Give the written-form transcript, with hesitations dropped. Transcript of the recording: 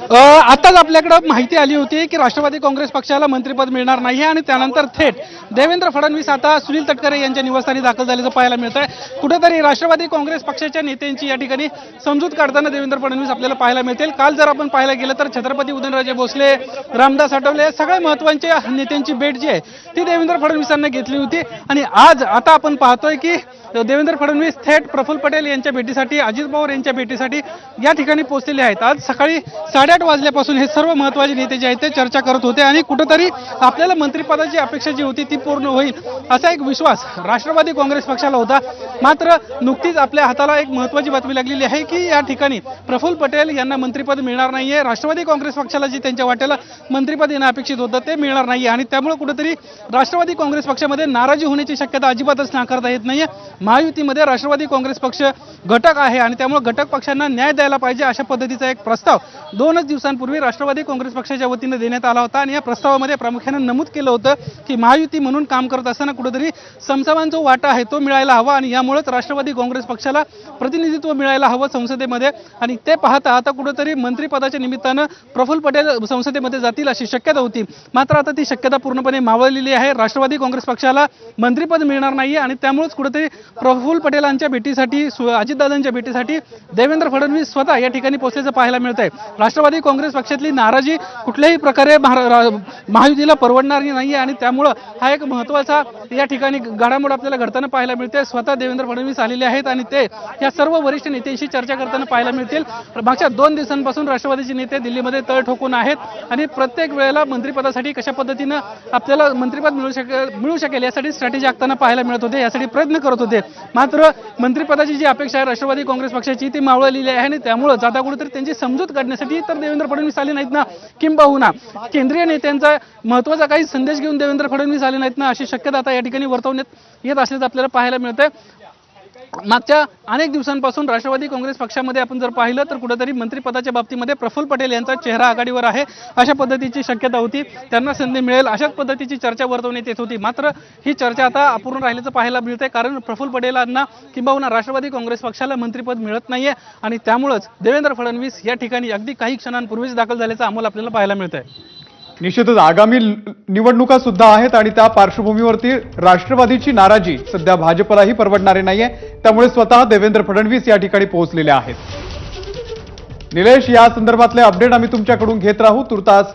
आताच आपल्याकडे माहिती आली होती की राष्ट्रवादी काँग्रेस पक्षाला मंत्रिपद मिळणार नाही आणि त्यानंतर थेट देवेंद्र फडणवीस आता सुनील तटकरे यांच्या निवासस्थानी दाखल झाल्याचं पाहायला मिळत आहे। कुठेतरी राष्ट्रवादी काँग्रेस पक्षाच्या नेत्यांची या ठिकाणी समजूत काढताना देवेंद्र फडणवीस आपल्याला पाहायला मिळतील। काल जर आपण पाहायला गेलं तर छत्रपती उदयनराजे भोसले, रामदास आठवले सगळ्या महत्त्वाच्या नेत्यांची भेट जी आहे ती देवेंद्र फडणवीसांना घेतली होती आणि आता आपण पाहतोय की देवेंद्र फडणवीस थेट प्रफुल्ल पटेल यांच्या भेटीसाठी, अजित पवार यांच्या भेटीसाठी या ठिकाणी पोहोचलेले आहेत। आज सकाळी 8:30 वाजल्यापासून हे सर्व महत्त्वाचे नेते जे आहेत ते चर्चा करत होते आणि कुठेतरी आपल्याला मंत्रिपदाची अपेक्षा जी होती ती पूर्ण होईल असा एक विश्वास राष्ट्रवादी काँग्रेस पक्षाला होता। मात्र नुकतीच आपल्या हाताला एक महत्त्वाची बातमी लागलेली आहे की या ठिकाणी प्रफुल्ल पटेल यांना मंत्रिपद मिळणार नाहीये। राष्ट्रवादी काँग्रेस पक्षाला जी त्यांच्या वाट्याला मंत्रिपद येणं अपेक्षित होतं ते मिळणार नाहीये आणि त्यामुळे कुठेतरी राष्ट्रवादी काँग्रेस पक्षामध्ये नाराजी होण्याची शक्यता अजिबातच नाकारता येत नाहीये। महायुतीमध्ये राष्ट्रवादी काँग्रेस पक्ष घटक आहे आणि त्यामुळे घटक पक्षांना न्याय द्यायला पाहिजे अशा पद्धतीचा एक प्रस्ताव 2 दिवसांपूर्वी राष्ट्रवादी काँग्रेस पक्षाच्या वतीने देण्यात आला होता आणि या प्रस्तावामध्ये प्रामुख्याने नमूद केलं होतं की महायुती म्हणून काम करत असताना कुठेतरी समसमान जो वाटा आहे तो मिळायला हवा आणि यामुळेच राष्ट्रवादी काँग्रेस पक्षाला प्रतिनिधित्व मिळायला हवं संसदेमध्ये आणि ते पाहता आता कुठेतरी मंत्रिपदाच्या निमित्तानं प्रफुल्ल पटेल संसदेमध्ये जातील अशी शक्यता होती। मात्र आता ती शक्यता पूर्णपणे मावळलेली आहे। राष्ट्रवादी काँग्रेस पक्षाला मंत्रिपद मिळणार नाही आणि त्यामुळेच कुठेतरी प्रफुल्ल पटेलांच्या भेटीसाठी, अजितदादांच्या भेटीसाठी देवेंद्र फडणवीस स्वतः या ठिकाणी पोहोचल्याचं पाहायला मिळत आहे। राष्ट्रवादी काँग्रेस पक्षातली नाराजी कुठल्याही प्रकारे महायुतीला परवडणार नाही आणि त्यामुळे हा एक महत्त्वाचा या ठिकाणी घडामोड आपल्याला घडताना पाहायला मिळते। स्वतः देवेंद्र फडणवीस आलेले आहेत आणि ते या सर्व वरिष्ठ नेत्यांशी चर्चा करताना पाहायला मिळतील। मागच्या 2 दिवसांपासून राष्ट्रवादीचे नेते दिल्लीमध्ये तळ ठोकून आहेत आणि प्रत्येक वेळेला मंत्रिपदासाठी कशा पद्धतीनं आपल्याला मंत्रिपद मिळू शकेल यासाठी स्ट्रॅटेजी आखताना पाहायला मिळत होते, यासाठी प्रयत्न करत होते। मात्र मंत्रिपदाची जी अपेक्षा आहे राष्ट्रवादी काँग्रेस पक्षाची ती मावळलेली आहे आणि त्यामुळे जाता कुठेतरी त्यांची समजूत काढण्यासाठी तर देवेंद्र फडणवीस आले नाहीत ना, किंबहुना केंद्रीय नेत्यांचा महत्त्वाचा काही संदेश घेऊन देवेंद्र फडणवीस आले नाहीत ना अशी शक्यता आता या ठिकाणी वर्तवण्यात येत असल्याचं आपल्याला पाहायला मिळतंय। मागच्या अनेक दिवसांपासून राष्ट्रवादी काँग्रेस पक्षामध्ये आपण जर पाहिलं तर कुठेतरी मंत्रिपदाच्या बाबतीमध्ये प्रफुल्ल पटेल यांचा चेहरा आघाडीवर आहे अशा पद्धतीची शक्यता होती, त्यांना संधी मिळेल अशाच पद्धतीची चर्चा वर्तवण्यात येत होती। मात्र ही चर्चा आता अपूर्ण राहिल्याचं पाहायला मिळतंय कारण प्रफुल्ल पटेलांना किंबहुना राष्ट्रवादी काँग्रेस पक्षाला मंत्रिपद मिळत नाहीये आणि त्यामुळेच देवेंद्र फडणवीस या ठिकाणी अगदी काही क्षणांपूर्वीच दाखल झाल्याचं आम्हाला आपल्याला पाहायला मिळतंय। निश्चितच आगामी निवडणुका सुद्धा आहेत आणि त्या पार्श्वभूमीवरती राष्ट्रवादीची नाराजी सध्या भाजपलाही परवडणारी नाहीये, त्यामुळे स्वतः देवेंद्र फडणवीस या ठिकाणी पोहोचलेले आहेत। निलेश, या संदर्भातले अपडेट आम्ही तुमच्याकडून घेत राहू। तुर्तास